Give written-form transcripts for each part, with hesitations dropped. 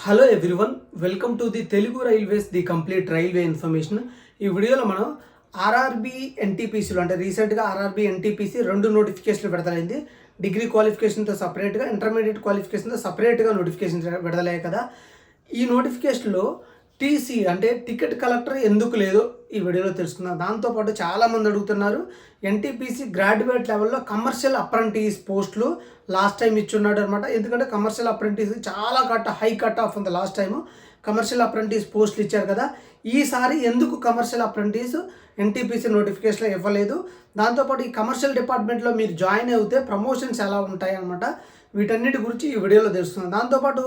Hello everyone, welcome to the Telugu railways the complete railway information. ఈ వీడియోలో మనం RRB ఎన్టీపీసీలో అంటే రీసెంట్గా ఆర్ఆర్బీ ఎన్టీపీసీ 2 నోటిఫికేషన్లు విడుదలైంది. డిగ్రీ క్వాలిఫికేషన్తో సపరేట్గా, ఇంటర్మీడియట్ క్వాలిఫికేషన్తో సపరేట్గా నోటిఫికేషన్ విడుదలయ్యాయి కదా. ఈ నోటిఫికేషన్లో టీసీ అంటే టికెట్ కలెక్టర్ ఎందుకు లేదో ఈ వీడియోలో తెలుసుకుందాం. దాంతోపాటు చాలామంది అడుగుతున్నారు, ఎన్టీపీసీ గ్రాడ్యుయేట్ లెవెల్లో కమర్షియల్ అప్రెంటిస్ పోస్టులు లాస్ట్ టైం ఇచ్చున్నాడు అనమాట. ఎందుకంటే కమర్షియల్ అప్రెంటిస్ చాలా హై కట్ ఆఫ్ ఉంది. లాస్ట్ టైము కమర్షియల్ అప్రెంటిస్ పోస్టులు ఇచ్చారు కదా. ఈసారి ఎందుకు కమర్షియల్ అప్రెంటిస్ ఎన్టీపీసీ నోటిఫికేషన్లో ఇవ్వలేదు, దాంతోపాటు ఈ కమర్షియల్ డిపార్ట్మెంట్లో మీరు జాయిన్ అయితే ప్రమోషన్స్ ఎలా ఉంటాయి అనమాట, వీటన్నిటి గురించి ఈ వీడియోలో తెలుస్తున్నాం. దాంతోపాటు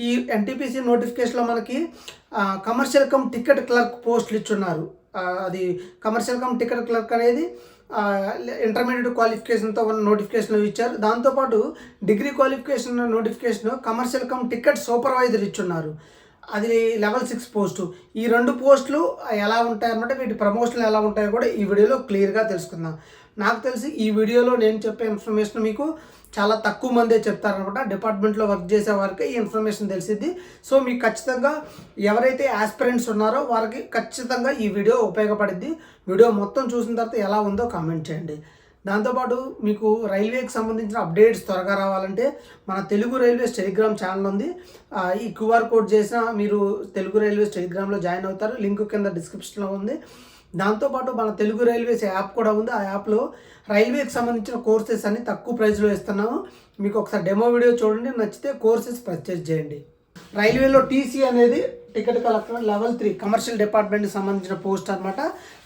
ఈ ఎన్టీపీసీ నోటిఫికేషన్లో మనకి కమర్షియల్ కమ్ టికెట్ క్లర్క్ పోస్టులు ఇచ్చున్నారు. అది కమర్షియల్ కమ్ టికెట్ క్లర్క్ అనేది ఇంటర్మీడియట్ క్వాలిఫికేషన్తో ఉన్న నోటిఫికేషన్ ఇచ్చారు. దాంతోపాటు degree qualification notification commercial cum ticket supervisor ఇచ్చున్నారు. అది లెవెల్ 6 పోస్టు. ఈ 2 పోస్టులు ఎలా ఉంటాయన్నమాట, వీటి ప్రమోషన్లు ఎలా ఉంటాయో కూడా ఈ వీడియోలో క్లియర్గా తెలుసుకుందాం. నాకు తెలిసి ఈ వీడియోలో నేను చెప్పే ఇన్ఫర్మేషన్ మీకు చాలా తక్కువ మందే చెప్తారనమాట. డిపార్ట్మెంట్లో వర్క్ చేసే వారికి ఈ ఇన్ఫర్మేషన్ తెలిసిద్ది. సో మీకు ఖచ్చితంగా ఎవరైతే ఆస్పిరెంట్స్ ఉన్నారో వారికి ఖచ్చితంగా ఈ వీడియో ఉపయోగపడుద్ది. వీడియో మొత్తం చూసిన తర్వాత ఎలా ఉందో కామెంట్ చేయండి. దాంతోపాటు మీకు రైల్వేకి సంబంధించిన అప్డేట్స్ త్వరగా రావాలంటే మన తెలుగు రైల్వేస్ టెలిగ్రామ్ ఛానల్ ఉంది. ఈ క్యూఆర్ కోడ్ చేసిన మీరు తెలుగు రైల్వేస్ టెలిగ్రామ్లో జాయిన్ అవుతారు. లింక్ కింద డిస్క్రిప్షన్లో ఉంది. దాంతోపాటు మన తెలుగు రైల్వేస్ యాప్ కూడా ఉంది. ఆ యాప్లో రైల్వేకి సంబంధించిన కోర్సెస్ అన్ని తక్కువ ప్రైస్లో ఇస్తున్నాము. మీకు ఒకసారి డెమో వీడియో చూడండి, నచ్చితే కోర్సెస్ పర్చేజ్ చేయండి. రైల్వేలో టీసీ అనేది టికెట్ కలెక్టర్ లెవెల్ 3 కమర్షియల్ డిపార్ట్మెంట్కి సంబంధించిన పోస్ట్ అనమాట.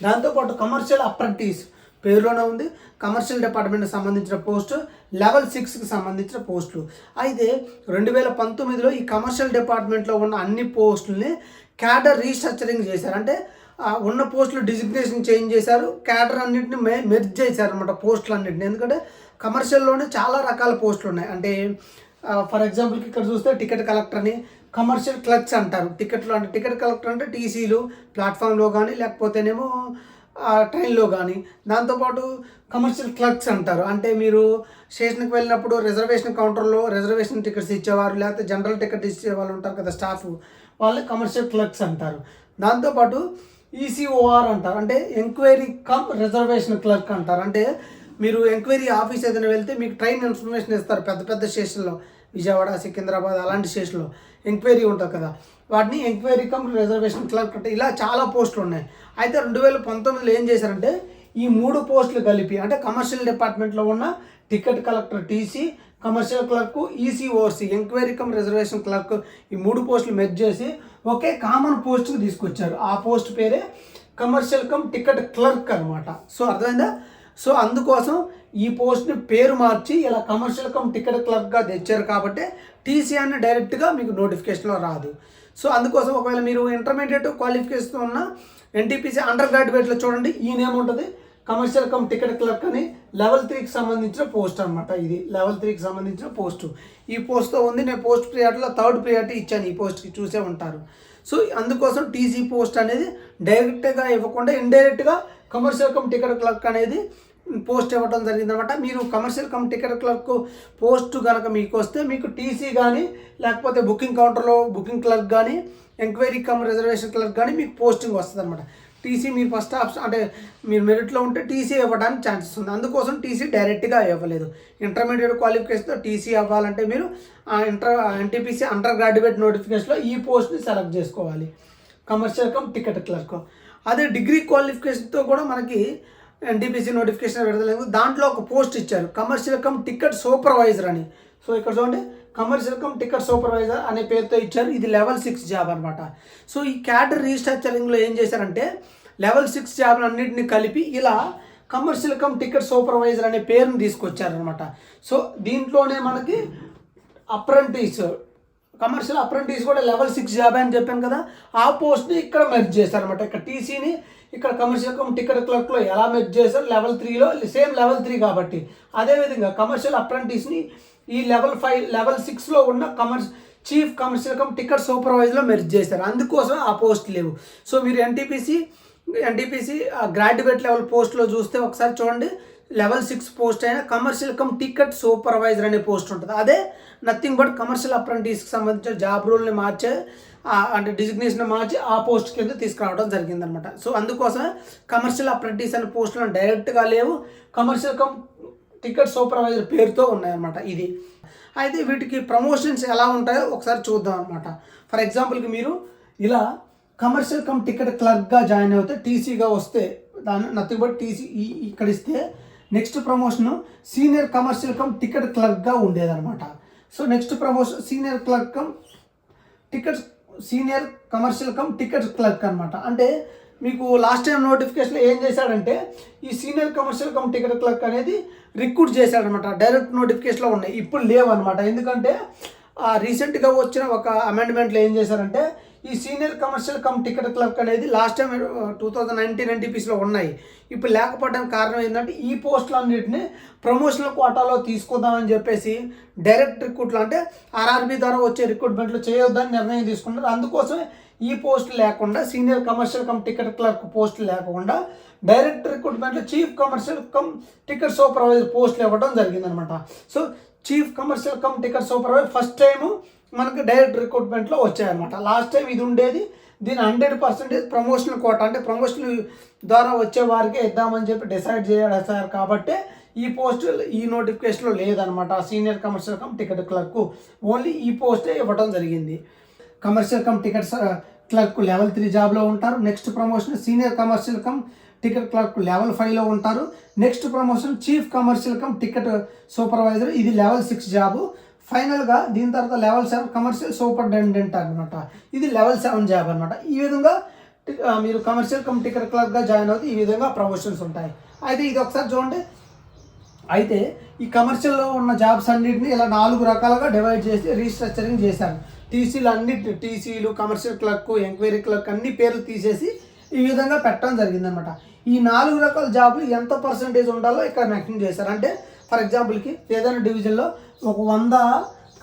దాంతోపాటు కమర్షియల్ అప్రెంటిస్ పేరులోనే ఉంది. కమర్షియల్ డిపార్ట్మెంట్కి సంబంధించిన పోస్టు లెవెల్ 6కి సంబంధించిన పోస్టులు. అయితే 2019లో ఈ కమర్షియల్ డిపార్ట్మెంట్లో ఉన్న అన్ని పోస్టుల్ని క్యాడర్ రీస్ట్రక్చరింగ్ చేశారు. అంటే ఉన్న పోస్టులు డిజిగ్నేషన్ చేంజ్ చేశారు, క్యాడర్ అన్నింటిని మెర్జ్ చేశారు అనమాట పోస్టులు అన్నింటిని. ఎందుకంటే కమర్షియల్లోనే చాలా రకాల పోస్టులు ఉన్నాయి. అంటే ఫర్ ఎగ్జాంపుల్కి ఇక్కడ చూస్తే టికెట్ కలెక్టర్ని కమర్షియల్ క్లర్క్స్ అంటారు. టికెట్లో అంటే టికెట్ కలెక్టర్ అంటే టీసీలు ప్లాట్ఫామ్లో కానీ లేకపోతేనేమో ట్రైన్లో కానీ. దాంతోపాటు కమర్షియల్ క్లర్క్స్ అంటారు. అంటే మీరు స్టేషన్కి వెళ్ళినప్పుడు రిజర్వేషన్ కౌంటర్లో రిజర్వేషన్ టికెట్స్ ఇచ్చేవారు, లేకపోతే జనరల్ టికెట్ ఇచ్చే వాళ్ళు ఉంటారు కదా స్టాఫ్, వాళ్ళే కమర్షియల్ క్లర్క్స్ అంటారు. దాంతోపాటు ఈసీఓఆర్ అంటారు, అంటే ఎంక్వైరీ కమ్ రిజర్వేషన్ క్లర్క్ అంటారు. అంటే మీరు ఎంక్వైరీ ఆఫీస్ ఏదైనా వెళ్తే మీకు ట్రైన్ ఇన్ఫర్మేషన్ ఇస్తారు. పెద్ద పెద్ద స్టేషన్లో, విజయవాడ, సికింద్రాబాద్ అలాంటి స్టేషన్లో ఎంక్వైరీ ఉంటుంది కదా, వాటిని ఎంక్వైరీ కమ్ రిజర్వేషన్ క్లర్క్ అంటే ఇలా చాలా పోస్టులు ఉన్నాయి. అయితే 2019లో ఏం చేశారంటే ఈ 3 పోస్టులు కలిపి, అంటే కమర్షియల్ డిపార్ట్మెంట్లో ఉన్న ticket collector TC, commercial clerk ECORC enquiry cum reservation clerk, ఈ 3 పోస్టులు మెర్జ్ చేసి ఒకే కామన్ పోస్ట్కి తీసుకొచ్చారు. ఆ పోస్ట్ పేరే కమర్షియల్ కమ్ టికెట్ క్లర్క్ అనమాట. సో అర్థమైందా? సో అందుకోసం ఈ పోస్ట్ని పేరు మార్చి ఇలా కమర్షియల్ కమ్ టికెట్ క్లర్క్గా తెచ్చారు. కాబట్టి టీసీ అని డైరెక్ట్గా మీకు నోటిఫికేషన్లో రాదు. సో అందుకోసం ఒకవేళ మీరు ఇంటర్మీడియట్ క్వాలిఫికేషన్ ఉన్న ఎన్టీపీసీ అండర్ గ్రాడ్యుయేట్లో చూడండి, ఈ నేమ్ ఉంటుంది, కమర్షియల్ కమ్ టికెట్ క్లర్క్ అని లెవెల్ 3కి సంబంధించిన పోస్ట్ అనమాట. ఇది లెవెల్ 3కి సంబంధించిన పోస్టు. ఈ పోస్ట్తో ఉంది. నేను పోస్ట్ ప్రియారిటీలో 3rd ప్రియారిటీ ఇచ్చాను. ఈ పోస్ట్కి చూసే ఉంటారు. సో అందుకోసం టీసీ పోస్ట్ అనేది డైరెక్ట్గా ఇవ్వకుండా ఇండైరెక్ట్గా కమర్షియల్ కమ్ టికెట్ క్లర్క్ అనేది పోస్ట్ ఇవ్వడం జరిగిందనమాట. మీరు commercial cum ticket clerk post కనుక మీకు వస్తే మీకు టీసీ కానీ లేకపోతే బుకింగ్ కౌంటర్లో బుకింగ్ క్లర్క్ కానీ ఎంక్వైరీ కమ్ రిజర్వేషన్ క్లర్క్ కానీ మీకు పోస్టింగ్ వస్తుంది అనమాట. టీసీ మీరు ఫస్ట్ ఆప్షన్ అంటే మీరు మెరిట్లో ఉంటే టీసీ ఇవ్వడానికి ఛాన్సెస్ ఉంది. అందుకోసం టీసీ డైరెక్ట్గా ఇవ్వలేదు. ఇంటర్మీడియట్ క్వాలిఫికేషన్తో టీసీ అవ్వాలంటే మీరు ఎన్టీపీసీ అండర్ గ్రాడ్యుయేట్ నోటిఫికేషన్లో ఈ పోస్ట్ని సెలెక్ట్ చేసుకోవాలి, కమర్షియల్ కమ్ టికెట్ క్లర్క్. అదే డిగ్రీ క్వాలిఫికేషన్తో కూడా మనకి ఎన్టీపీసీ నోటిఫికేషన్ విడుదలేదు. దాంట్లో ఒక పోస్ట్ ఇచ్చారు, కమర్షియల్ కమ్ టికెట్ సూపర్వైజర్ అని. సో ఇక్కడ చూడండి, కమర్షియల్ కమ్ టికెట్ సూపర్వైజర్ అనే పేరుతో ఇచ్చారు. ఇది లెవెల్ 6 జాబ్ అనమాట. సో ఈ క్యాడర్ రీస్ట్రక్చరింగ్లో ఏం చేశారంటే లెవెల్ 6 జాబ్లు అన్నింటినీ కలిపి ఇలా కమర్షియల్ కమ్ టికెట్ సూపర్వైజర్ అనే పేరుని తీసుకొచ్చారనమాట. సో దీంట్లోనే మనకి అప్రెంటిస్, కమర్షియల్ అప్రెంటిస్ కూడా లెవెల్ 6 జాబ్ అని చెప్పాను కదా, ఆ పోస్ట్ని ఇక్కడ మెర్జ్ చేశారనమాట. ఇక్కడ టీసీని ఇక్కడ కమర్షియల్ కమ్ టికెట్ క్లర్క్లో ఎలా మెర్జ్ చేశారు, లెవెల్ 3లో సేమ్ లెవెల్ 3 కాబట్టి అదేవిధంగా కమర్షియల్ అప్రెంటిస్ని ఈ లెవెల్ 5 లెవెల్ 6లో ఉన్న చీఫ్ కమర్షియల్ కమ్ టికెట్ సూపర్వైజర్లో మెర్జ్ చేశారు. అందుకోసం ఆ పోస్ట్ లేవు. సో మీరు ఎన్టీపీసీ గ్రాడ్యుయేట్ లెవెల్ పోస్ట్లో చూస్తే ఒకసారి చూడండి, లెవెల్ 6 పోస్ట్ అయినా కమర్షియల్ కమ్ టికెట్ సూపర్వైజర్ అనే పోస్ట్ ఉంటుంది. అదే నథింగ్ బట్ కమర్షియల్ అప్రెంటిస్కి సంబంధించిన జాబ్ రూల్ని మార్చే అంటే డిజిగ్నేషన్ మార్చి ఆ పోస్ట్ కింద తీసుకురావడం జరిగిందనమాట. సో అందుకోసమే కమర్షియల్ అప్రెంటిస్ అనే పోస్టులు డైరెక్ట్గా లేవు, కమర్షియల్ కమ్ టికెట్ సూపర్వైజర్ పేరుతో ఉన్నాయన్నమాట. ఇది అయితే వీటికి ప్రమోషన్స్ ఎలా ఉంటాయో ఒకసారి చూద్దాం అనమాట. ఫర్ ఎగ్జాంపుల్కి మీరు ఇలా కమర్షియల్ కమ్ టికెట్ క్లర్క్గా జాయిన్ అవుతే టీసీగా వస్తే దాన్ని నథింగ్ బట్ టీసీ ఇక్కడ ఇస్తే next promotion senior commercial cum ticket క్లర్క్గా ఉండేదన్నమాట. So next promotion senior clerk cum ticket senior commercial cum ticket clerk అనమాట. అంటే మీకు లాస్ట్ టైం నోటిఫికేషన్లో ఏం చేశాడంటే ఈ senior commercial cum ticket clerk అనేది రిక్రూట్ చేశాడనమాట. డైరెక్ట్ నోటిఫికేషన్లో ఉన్నాయి, ఇప్పుడు లేవు అనమాట. ఎందుకంటే రీసెంట్గా వచ్చిన ఒక అమెండ్మెంట్లో ఏం చేశారంటే ఈ senior commercial cum ticket clerk అనేది లాస్ట్ టైం 2019 ఎన్టీపీసీలో ఉన్నాయి, ఇప్పుడు లేకపోవడానికి కారణం ఏంటంటే ఈ పోస్టులన్నింటినీ ప్రమోషనల్ కోటాలో తీసుకుందామని చెప్పేసి డైరెక్ట్ రిక్రూట్లు అంటే ఆర్ఆర్బీ ద్వారా వచ్చే రిక్రూట్మెంట్లు చేయొద్దని నిర్ణయం తీసుకున్నారు. అందుకోసమే ఈ పోస్ట్ లేకుండా senior commercial cum ticket clerk post లేకుండా డైరెక్ట్ రిక్రూట్మెంట్లో chief commercial cum ticket supervisor పోస్టులు ఇవ్వడం జరిగిందనమాట. So chief commercial cum ticket supervisor first time మనకు డైరెక్ట్ రిక్రూట్మెంట్లో వచ్చాయన్నమాట. లాస్ట్ టైం ఇది ఉండేది, దీని 100% ప్రమోషనల్ కోట అంటే ప్రమోషనల్ ద్వారా వచ్చే వారికే ఇద్దామని చెప్పి డిసైడ్ చేశారు. కాబట్టి ఈ పోస్ట్ ఈ నోటిఫికేషన్లో లేదనమాట. Senior commercial cum ticket clerk only ఈ పోస్టే ఇవ్వడం జరిగింది. Commercial cum ticket clerk level 3 జాబ్లో ఉంటారు. Next promotion senior commercial cum ticket clerk level 5లో ఉంటారు. Next promotion chief commercial cum ticket supervisor, ఇది లెవెల్ 6 జాబు. ఫైనల్గా దీని తర్వాత లెవెల్ 7 కమర్షియల్ సూపరింటెండెంట్ అనమాట, ఇది లెవెల్ 7 జాబ్ అనమాట. ఈ విధంగా మీరు కమర్షియల్ కమ్ టికెట్ క్లర్క్గా జాయిన్ అవుతే ఈ విధంగా ప్రమోషన్స్ ఉంటాయి. అయితే ఇది ఒకసారి చూడండి. అయితే ఈ కమర్షియల్లో ఉన్న జాబ్స్ అన్నింటినీ ఇలా 4 రకాలుగా డివైడ్ చేసి రీస్ట్రక్చరింగ్ చేశారు. టీసీలు కమర్షియల్ క్లర్క్, ఎంక్వైరీ క్లర్క్ అన్ని పేర్లు తీసేసి ఈ విధంగా పెట్టడం జరిగిందనమాట. ఈ 4 రకాల జాబులు ఎంత పర్సంటేజ్ ఉండాలో ఇక్కడ మెన్షన్ చేశారు. అంటే ఫర్ ఎగ్జాంపుల్కి ఏదైనా డివిజన్లో ఒక 100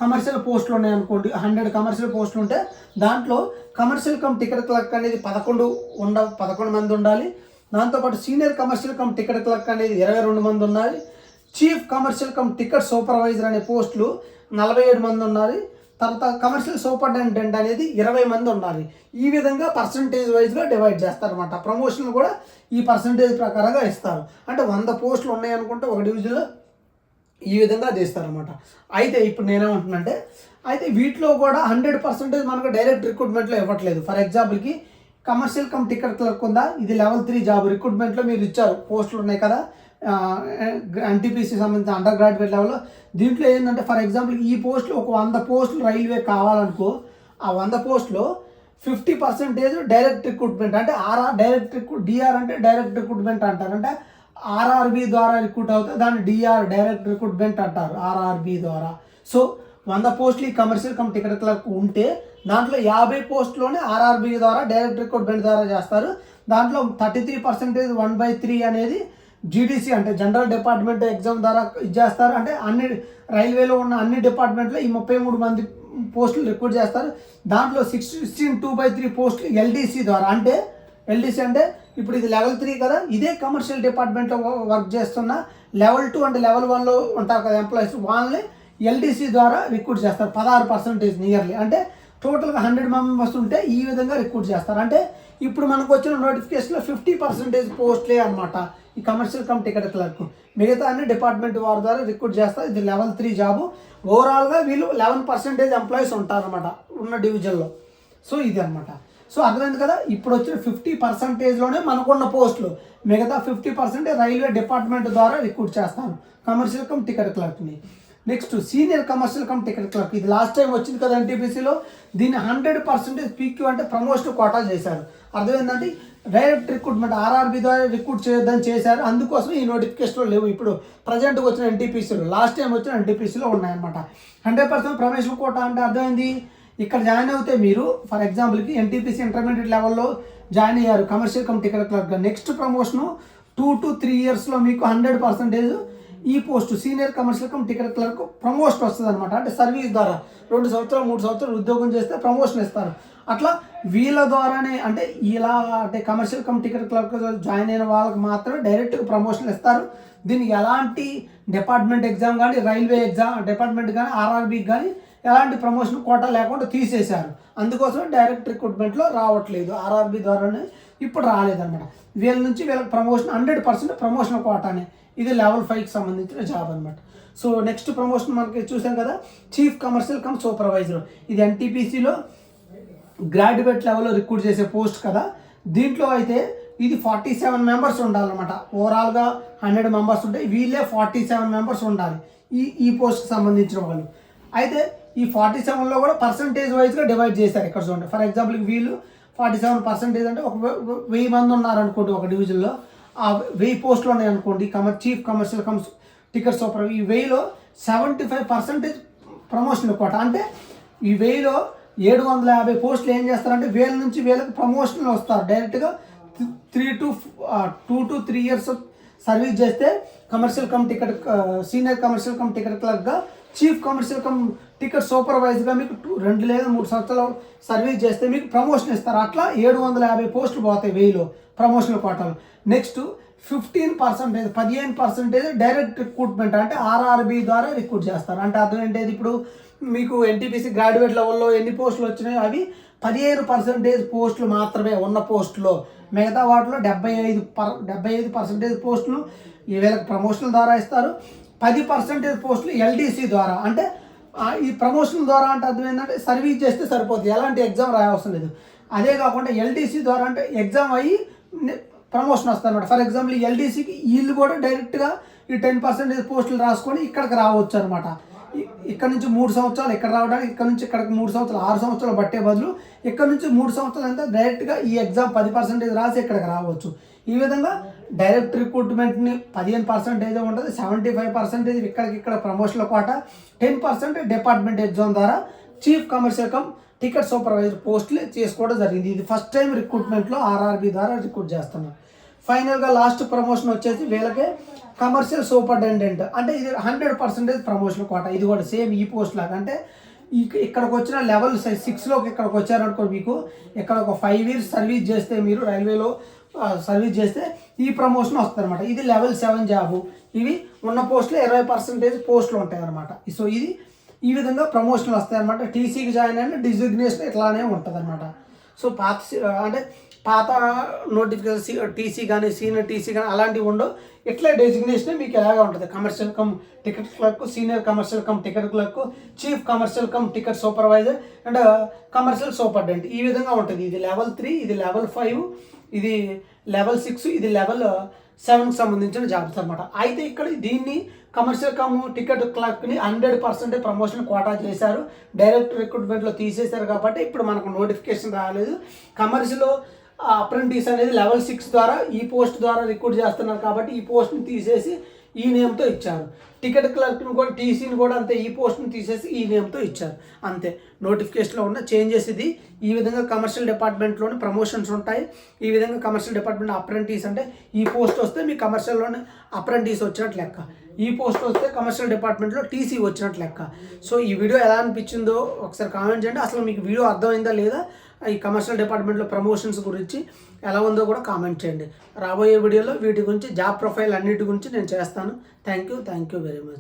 కమర్షియల్ పోస్టులు ఉన్నాయనుకోండి, 100 కమర్షియల్ పోస్టులు ఉంటే దాంట్లో కమర్షియల్ కమ్ టికెట్ క్లర్క్ అనేది 11 మంది ఉండాలి. దాంతోపాటు senior commercial cum ticket clerk అనేది 22 మంది ఉండాలి. Chief commercial cum ticket supervisor అనే పోస్టులు 47 మంది ఉండాలి. తర్వాత కమర్షియల్ సూపరింటెండెంట్ అనేది 20 మంది ఉండాలి. ఈ విధంగా పర్సంటేజ్ వైజ్గా డివైడ్ చేస్తారన్నమాట. ప్రమోషన్లు కూడా ఈ పర్సంటేజ్ ప్రకారంగా ఇస్తారు. అంటే 100 పోస్టులు ఉన్నాయనుకుంటే ఒక డివిజన్లో ఈ విధంగా తీస్తారనమాట. అయితే ఇప్పుడు నేనేమంటున్నానంటే అయితే వీటిలో కూడా 100% మనకు డైరెక్ట్ రిక్రూట్మెంట్లో ఇవ్వట్లేదు. ఫర్ ఎగ్జాంపుల్కి కమర్షియల్ కమ్ టికెట్ క్లర్క్ ఉందా, ఇది లెవెల్ 3 జాబ్ రిక్రూట్మెంట్లో మీరు ఇచ్చారు, పోస్టులు ఉన్నాయి కదా ఎన్టీపీసీ సంబంధించిన అండర్ గ్రాడ్యుయేట్ లెవెల్లో. దీంట్లో ఏంటంటే ఫర్ ఎగ్జాంపుల్ ఈ పోస్టులు ఒక 100 పోస్టులు రైల్వే కావాలనుకో, ఆ 100 పోస్టులో 50% డైరెక్ట్ రిక్రూట్మెంట్ అంటే డిఆర్ అంటే డైరెక్ట్ రిక్రూట్మెంట్ అంటారు. అంటే ఆర్ఆర్బీ ద్వారా రిక్రూట్ అవుతే దాన్ని డిఆర్ డైరెక్ట్ రిక్రూట్మెంట్ అంటారు ఆర్ఆర్బీ ద్వారా. సో 100 పోస్టులు ఈ కమర్షియల్ కమ్ టికెట్ క్లర్క్ ఉంటే దాంట్లో 50 పోస్టులోనే ఆర్ఆర్బీ ద్వారా డైరెక్ట్ రిక్రూట్మెంట్ ద్వారా చేస్తారు. దాంట్లో 33% 1/3 అనేది జీడీసీ అంటే జనరల్ డిపార్ట్మెంట్ ఎగ్జామ్ ద్వారా ఇచ్చేస్తారు. అంటే అన్ని రైల్వేలో ఉన్న అన్ని డిపార్ట్మెంట్లో ఈ 33 మంది పోస్టులు రిక్రూట్ చేస్తారు. దాంట్లో 2/3 పోస్టులు ఎల్డీసీ ద్వారా. అంటే ఎల్డీసీ అంటే ఇప్పుడు ఇది లెవెల్ 3 కదా, ఇదే కమర్షియల్ డిపార్ట్మెంట్లో వర్క్ చేస్తున్న లెవెల్ 2 అంటే లెవెల్ 1లో ఉంటారు కదా ఎంప్లాయీస్, వాళ్ళని ఎల్డీసీ ద్వారా రిక్రూట్ చేస్తారు 16% నియర్లీ. అంటే టోటల్గా 100 మెంబర్స్ ఉంటే ఈ విధంగా రిక్రూట్ చేస్తారు. అంటే ఇప్పుడు మనకు వచ్చిన నోటిఫికేషన్లో 50% పోస్టులే అనమాట ఈ కమర్షియల్ కమ్ టికెట్ క్లర్క్. మిగతా అన్ని డిపార్ట్మెంట్ వారి ద్వారా రిక్రూట్ చేస్తారు. ఇది లెవెల్ 3 జాబు. ఓవరాల్గా వీళ్ళు 11% ఎంప్లాయీస్ ఉంటారనమాట ఉన్న డివిజన్లో. సో ఇది అనమాట. సో అర్థమైంది కదా, ఇప్పుడు వచ్చిన 50%లోనే మనకున్న పోస్టులు, మిగతా 50% రైల్వే డిపార్ట్మెంట్ ద్వారా రిక్రూట్ చేస్తాను కమర్షియల్ కమ్ టికెట్ క్లర్క్ని. Next senior commercial cum ticket clerk, ఇది లాస్ట్ టైం వచ్చింది కదా ఎన్టీపీసీలో. దీన్ని 100% పీక్యూ అంటే ప్రమోషన్ కోటా చేశారు. అర్థమైందంటే డైరెక్ట్ రిక్రూట్మెంట్ ఆర్ఆర్బీ ద్వారా రిక్రూట్ చేయొద్దని చేశారు. అందుకోసం ఈ నోటిఫికేషన్లో లేవు. ఇప్పుడు ప్రజెంట్గా వచ్చిన ఎన్టీపీసీలో, లాస్ట్ టైం వచ్చిన ఎన్టీపీసీలో ఉన్నాయన్నమాట. 100% ప్రమోషన్ కోటా అంటే అర్థమైంది. ఇక్కడ జాయిన్ అవుతే మీరు ఫర్ ఎగ్జాంపుల్కి ఎన్టీపీసీ ఇంటర్మీడియట్ లెవెల్లో జాయిన్ అయ్యారు కమర్షియల్ కమ్ టికెట్ క్లర్క్గా. నెక్స్ట్ ప్రమోషను 2 to 3 ఇయర్స్లో మీకు 100% ఈ post senior commercial cum ticket clerk promotion వస్తుంది అనమాట. అంటే సర్వీస్ ద్వారా 2 సంవత్సరాలు 3 సంవత్సరాలు ఉద్యోగం చేస్తే ప్రమోషన్ ఇస్తారు. అట్లా వీళ్ళ ద్వారానే అంటే ఇలా అంటే commercial cum ticket clerk join అయిన వాళ్ళకి మాత్రమే డైరెక్ట్గా ప్రమోషన్ ఇస్తారు. దీనికి ఎలాంటి డిపార్ట్మెంట్ ఎగ్జామ్ కానీ రైల్వే ఎగ్జామ్ డిపార్ట్మెంట్ కానీ ఆర్ఆర్బీకి కానీ ఎలాంటి ప్రమోషన్ కోటా లేకుండా తీసేశారు. అందుకోసం డైరెక్ట్ రిక్రూట్మెంట్లో రావట్లేదు. ఆర్ఆర్బీ ద్వారానే ఇప్పుడు రాలేదన్నమాట. వీళ్ళ నుంచి వీళ్ళకి ప్రమోషన్ 100% ప్రమోషన్ కోటానే. ఇది లెవెల్ 5కి సంబంధించిన జాబ్ అనమాట. సో నెక్స్ట్ ప్రమోషన్ మనకి చూసాం కదా, చీఫ్ కమర్షియల్ కమ్ సూపర్వైజర్. ఇది ఎన్టీపీసీలో గ్రాడ్యుయేట్ లెవెల్లో రిక్రూట్ చేసే పోస్ట్ కదా. దీంట్లో అయితే ఇది 47 మెంబర్స్ ఉండాలన్నమాట. ఓవరాల్గా 100 మెంబర్స్ ఉంటాయి, వీళ్ళే 47 మెంబర్స్ ఉండాలి ఈ పోస్ట్కి సంబంధించిన వాళ్ళు. అయితే ఈ 47లో కూడా పర్సంటేజ్ వైజ్గా డివైడ్ చేశారు. ఇక్కడ చూడండి, ఫర్ ఎగ్జాంపుల్ వీళ్ళు 47% అంటే ఒక 1000 మంది ఉన్నారనుకోండి ఒక డివిజన్లో. ఆ 1000 పోస్టులు ఉన్నాయి అనుకోండి, chief commercial cum ticket super. ఈ 1000లో 75% ప్రమోషన్ కోట. అంటే ఈ 1000లో 750 పోస్టులు ఏం చేస్తారంటే వీళ్ళ నుంచి వీళ్ళకి ప్రమోషన్లు వస్తారు డైరెక్ట్గా. 2 to 3 years సర్వీస్ చేస్తే commercial cum ticket senior commercial cum ticket క్లర్క్గా, చీఫ్ కమర్షియల్ కమ్ టికెట్ సూపర్వైజర్గా మీకు 2 లేదా 3 సంవత్సరాలు సర్వీస్ చేస్తే మీకు ప్రమోషన్ ఇస్తారు. అట్లా 750 పోస్టులు పోతాయి 1000లో ప్రమోషనల్ కోటాలు. నెక్స్ట్ 15% డైరెక్ట్ రిక్రూట్మెంట్, అంటే ఆర్ఆర్బీ ద్వారా రిక్రూట్ చేస్తారు. అంటే అర్థం ఏంటంటే ఇప్పుడు మీకు ఎన్టీపీసీ గ్రాడ్యుయేట్ లెవెల్లో ఎన్ని పోస్టులు వచ్చినాయో అవి 15% పోస్టులు మాత్రమే ఉన్న పోస్టులో. మిగతా వాటిలో 75% పోస్టులు వీళ్ళకి ప్రమోషన్ల ద్వారా ఇస్తారు. 10% పోస్టులు ఎల్డీసీ ద్వారా. అంటే ఈ ప్రమోషన్ ద్వారా అంటే అర్థం ఏంటంటే సర్వీస్ చేస్తే సరిపోతుంది, ఎలాంటి ఎగ్జామ్ రాయవసరం లేదు. అదే కాకుండా ఎల్డీసీ ద్వారా అంటే ఎగ్జామ్ అయ్యి ప్రమోషన్ వస్తుంది అనమాట. ఫర్ ఎగ్జాంపుల్ ఈ ఎల్డీసీకి వీళ్ళు కూడా డైరెక్ట్గా ఈ 10% పోస్టులు రాసుకొని ఇక్కడికి రావచ్చు అనమాట. ఇక్కడ నుంచి 3 సంవత్సరాలు ఇక్కడ రావడానికి, ఇక్కడ నుంచి ఇక్కడికి 3 సంవత్సరాలు 6 సంవత్సరాలు పట్టే బదులు ఇక్కడ నుంచి 3 సంవత్సరాలు అంతా డైరెక్ట్గా ఈ ఎగ్జామ్ 10% రాసి ఇక్కడికి రావచ్చు. ఈ విధంగా డైరెక్ట్ రిక్రూట్మెంట్ని 15% ఉంటుంది, 75% ఇక్కడ ప్రమోషన్ల కోట, 10% డిపార్ట్మెంట్ ఎగ్జామ్ ద్వారా chief commercial cum ticket supervisor పోస్టులు చేసుకోవడం జరిగింది. ఇది ఫస్ట్ టైం రిక్రూట్మెంట్లో ఆర్ఆర్బీ ద్వారా రిక్రూట్ చేస్తున్నారు. ఫైనల్గా లాస్ట్ ప్రమోషన్ వచ్చేసి వీళ్ళకే కమర్షియల్ సూపరింటెండెంట్. అంటే ఇది 100% ప్రమోషన్ కోట. ఇది కూడా సేమ్ ఈ పోస్ట్ లాగా. అంటే ఇక్కడికి వచ్చిన లెవెల్ 6లోకి ఇక్కడికి వచ్చారనుకో, మీకు ఇక్కడ ఒక 5 years సర్వీస్ చేస్తే మీరు రైల్వేలో సర్వీస్ చేస్తే ఈ ప్రమోషన్ వస్తుంది అనమాట. ఇది లెవెల్ 7 జాబు. ఇవి ఉన్న పోస్టులో 20% పోస్టులు ఉంటాయి అనమాట. సో ఇది ఈ విధంగా ప్రమోషన్లు వస్తాయి అనమాట. టీసీకి జాయిన్ అయిన డిజిగ్నేషన్ ఇట్లానే ఉంటుంది అనమాట. సో పాత నోటిఫికేషన్ టీసీ కానీ సీనియర్ టీసీ కానీ అలాంటివి ఉండవు. ఇట్లా డెసిగ్నేషన్ మీకు ఎలాగా ఉంటుంది. Commercial cum ticket clerk, senior commercial cum ticket clerk, chief commercial cum ticket supervisor and commercial superintendent. ఈ విధంగా ఉంటుంది. ఇది లెవెల్ 3, ఇది లెవెల్ 5, ఇది లెవెల్ 6, ఇది లెవెల్ 7కి సంబంధించిన జాబ్స్ అనమాట. అయితే ఇక్కడ దీన్ని కమర్షియల్ కమ్ టికెట్ క్లర్క్ని 100% ప్రమోషన్ కోటా చేశారు. డైరెక్ట్ రిక్రూట్మెంట్లో తీసేశారు కాబట్టి ఇప్పుడు మనకు నోటిఫికేషన్ రాలేదు. కమర్షియల్ అప్రెంటిస్ అనేది లెవెల్ 6 ద్వారా ఈ పోస్ట్ ద్వారా రిక్రూట్ చేస్తున్నారు కాబట్టి ఈ పోస్ట్ని తీసేసి ఈ నేమ్తో ఇచ్చారు. టికెట్ క్లర్క్ని కూడా టీసీని కూడా అంతే ఈ పోస్ట్ని తీసేసి ఈ నేమ్తో ఇచ్చారు. అంతే నోటిఫికేషన్లో ఉన్న చేంజెస్ ఇది. ఈ విధంగా కమర్షియల్ డిపార్ట్మెంట్లోని ప్రమోషన్స్ ఉంటాయి. ఈ విధంగా కమర్షియల్ డిపార్ట్మెంట్ అప్రెంటిస్ అంటే ఈ పోస్ట్ వస్తే మీ కమర్షియల్లోనే అప్రెంటిస్ వచ్చినట్టు లెక్క. ఈ పోస్ట్ వస్తే కమర్షియల్ డిపార్ట్మెంట్లో టీసీ వచ్చినట్టు లెక్క. సో ఈ వీడియో ఎలా అనిపించిందో ఒకసారి కామెంట్ చేయండి. అసలు మీకు వీడియో అర్థమైందా లేదా, ఈ కమర్షియల్ డిపార్ట్మెంట్లో ప్రమోషన్స్ గురించి ఎలా ఉందో కూడా కామెంట్ చేయండి. రాబోయే వీడియోలో వీటి గురించి జాబ్ ప్రొఫైల్ అన్నిటి గురించి నేను చేస్తాను. Thank you very much.